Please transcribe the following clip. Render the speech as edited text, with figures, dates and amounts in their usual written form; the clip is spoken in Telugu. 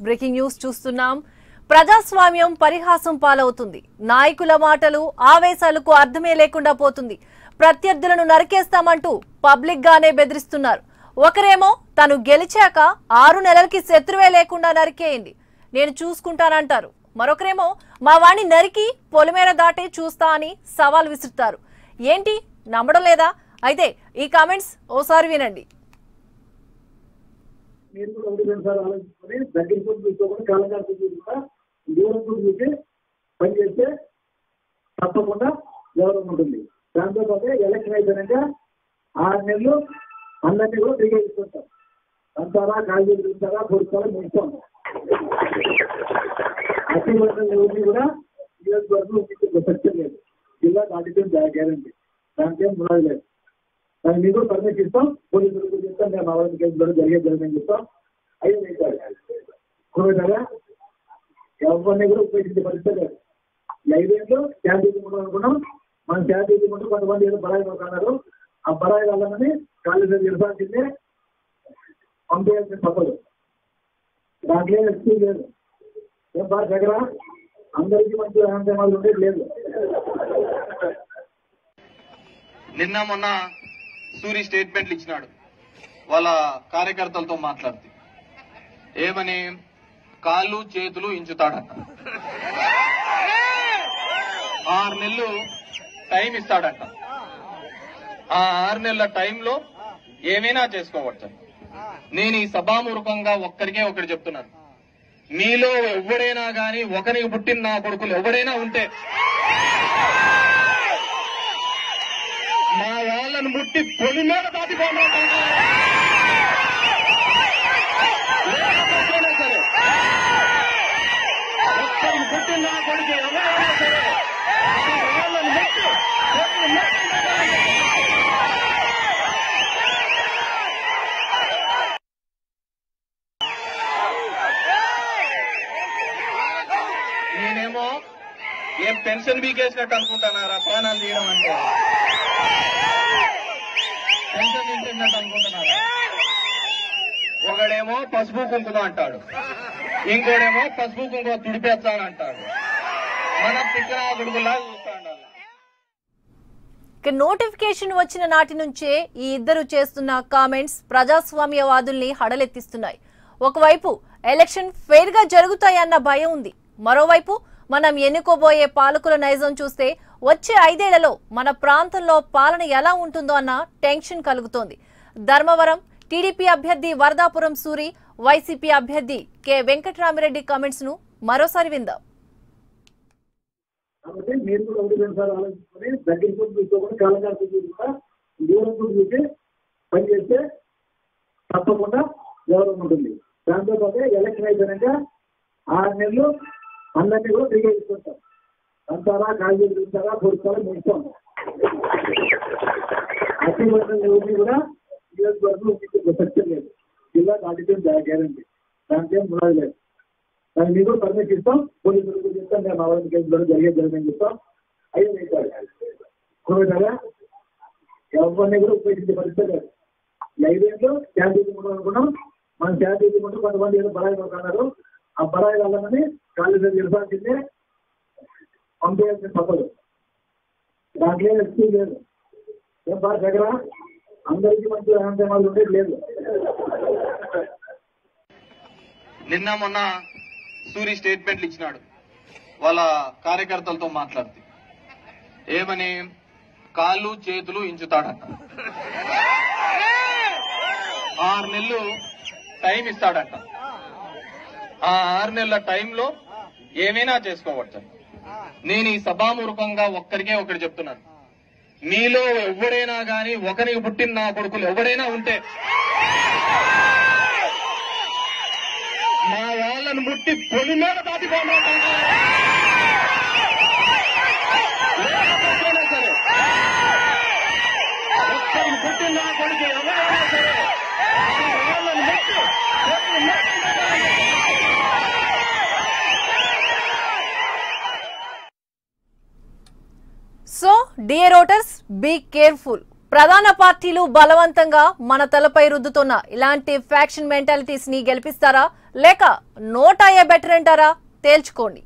బ్రేకింగ్ న్యూస్ చూస్తున్నాం. ప్రజాస్వామ్యం పరిహాసం పాలవుతుంది. నాయకుల మాటలు ఆవేశాలకు అర్థమే లేకుండా పోతుంది. ప్రత్యర్థులను నరికేస్తామంటూ పబ్లిక్ గానే బెదిరిస్తున్నారు. ఒకరేమో తను గెలిచాక 6 నెలలకి శత్రువే లేకుండా నరికేయండి, నేను చూసుకుంటానంటారు. మరొకరేమో మా వాణ్ణి నరికి పొలిమేర దాటే చూస్తా అని సవాల్ విసురుతారు. ఏంటి నమ్మడం లేదా? అయితే ఈ కామెంట్స్ ఓసారి వినండి. మీరు కూడా ఒకటి రెండు సార్లు ఆలోచించుకొని దగ్గర చూసుకోకుండా కాలంగా చూసుకుంటా దూరం చూసి పని చేస్తే తప్పకుండా గౌరవం ఉంటుంది. దాంతో పాటు ఎలక్షన్ అయిపోయినాక 6 నెలలు అందరినీ కూడా తిరిగి తీసుకుంటాం. అంతారా కాళ్ళు తిరుగుతారా పొడుస్తారా ముస్తాం. అతి ఎవరిని కూడా నియోజకవర్గం సత్యం లేదు. జిల్లా దాటితే గ్యారంటీ, దానికేం మునాది లేదు. దాన్ని మీకు పర్మిషన్ ఇస్తాం, పోలీసులకు చెప్తాం, మేము అవన్నీ కేసులు జరిగేదని చెప్తాం. అయ్యే కోవిడ్గా ఎవరిని కూడా ఉపయోగించే పరిస్థితి లేదు. 5 ఏళ్ళు శాంతి అనుకున్నాం. మనం శాంతి తీసుకుంటూ కొంతమంది ఏదో బరాయి అన్నారు. ఆ బరాయి వాళ్ళని కాలేజీ నిర్వహించిందే పంపేయాల్సిన తప్పదు. దాంట్లో ఎక్స్క్యూ లేదు. ఏం బాగా దగ్గర అందరికీ మంచి ఆనందమాలు ఉండేది లేదు. నిన్న మొన్న సూరి స్టేట్మెంట్లు ఇచ్చినాడు వాళ్ళ కార్యకర్తలతో మాట్లాడుతూ. ఏమని? కాళ్ళు చేతులు ఇంచుతాడట, 6 నెలలు టైం ఇస్తాడట. ఆ 6 నెలల టైంలో ఏమైనా చేసుకోవచ్చు. నేను ఈ సభామూర్ఖంగా ఒక్కరికే ఒకటి చెప్తున్నాను. మీలో ఎవరైనా గాని ఒకరికి పుట్టిన నా కొడుకులు ఎవరైనా ఉంటే మా వాళ్ళను ముట్టి పొలి మీద దాటిపోయినా సరే, ఒక్కరికి పుట్టిన నా కొడుకు ఎవరైనా సరే వాళ్ళను ముట్టి నేనేమో ఏం పెన్షన్ బీకేసినట్టు అనుకుంటున్నారా? ప్రాణాలు తీయడం అంటే పెన్షన్ తీసేసినట్టు అనుకుంటున్నారా? ఒకడేమో పసుపు కుంకుమ అంటాడు, ఇంకోడేమో పసుపు కుంకుమ తుడిపేస్తాను అంటాడు. మనం తిక్కన కొడుకులా చూస్తా ఉండాలి. నోటిఫికేషన్ వచ్చిన నాటి నుంచే ఈ ఇద్దరు చేస్తున్న కామెంట్స్ ప్రజాస్వామ్యవాదుల్ని హడలెత్తిస్తున్నాయి. ఒకవైపు ఎలక్షన్ ఫెయిర్ గా జరుగుతాయన్న భయం ఉంది. మరోవైపు మనం ఎన్నుకోబోయే పాలకుల నైజం చూస్తే వచ్చే 5 ఏళ్లలో మన ప్రాంతంలో పాలన ఎలా ఉంటుందో అన్న టెన్షన్ కలుగుతోంది. ధర్మవరం టీడీపీ అభ్యర్థి వరదాపురం సూరి, వైసీపీ అభ్యర్థి కె వెంకటరామిరెడ్డి కామెంట్స్ ను మరోసారి విందాం. కాబట్టి మీరు కూడా ఒకటి రెండు సార్లు ఆలోచించుకొని దగ్గర చూసుకోకుండా కాలంగా చూసుకుంటా దూరం చూసి పని చేస్తే తప్పకుండా గౌరవం ఉంటుంది. దాంతో పాటు ఎలక్షన్ అయిపోయినాక 6 నెలలు అందరినీ కూడా తిరిగి తీసుకుంటాం. అంతారా కాళ్ళు తిరుగుతారా పొడుస్తారా ముస్తాం. అతి ఎవరిని కూడా నియోజకవర్గం సత్యం లేదు. జిల్లా దాటితే గ్యారంటీ, దానికేం మునాది లేదు. దాన్ని మీకు పర్మిషన్ ఇస్తాం, పోలీసులకు చెప్తాం, మేము అవన్నీ కేసులు జరిగేదని చెప్తాం. అయ్యే కోవిడ్గా ఎవరిని కూడా ఉపయోగించే పరిస్థితి లేదు. 5 ఏళ్ళు శాంతి అనుకున్నాం. మనం శాంతి తీసుకుంటూ కొంతమంది ఏదో బరాయి అన్నారు. ఆ బరాయి వాళ్ళని కాలేజీ నిర్వహించిందే పంపేయాల్సిన తప్పదు. దాంట్లో ఎక్స్క్యూ లేదు. ఏం బాగా దగ్గర అందరికీ మంచి ఆనందమాలు ఉండేది లేదు. నిన్న మొన్న సూరి స్టేట్మెంట్లు ఇచ్చినాడు వాళ్ళ కార్యకర్తలతో మాట్లాడుతూ. ఏమని? కాళ్ళు చేతులు ఇంచుతాడట, 6 నెలలు టైం ఇస్తాడట. ఆ 6 నెలల టైంలో ఏమైనా చేసుకోవచ్చు. నేను ఈ సభామూర్ఖంగా ఒక్కరికే ఒకటి చెప్తున్నాను. మీలో ఎవరైనా గాని ఒకరికి పుట్టిన నా కొడుకులు ఎవరైనా ఉంటే మా వాళ్ళను ముట్టి పొలి మీద దాటిపోయినా సరే, ఒక్కరికి పుట్టిన నా కొడుకు ఎవరైనా సరే వాళ్ళను ముట్టి So, dear voters, be careful. ప్రధాన పార్టీలు బలవంతంగా మన తలపై రుద్దుతున్న ఇలాంటి ఫ్యాక్షన్ మెంటాలిటీస్ ని గెలిపిస్తారా లేక నోట్ అయ్యే బెటర్ అంటారా? తేల్చుకోండి.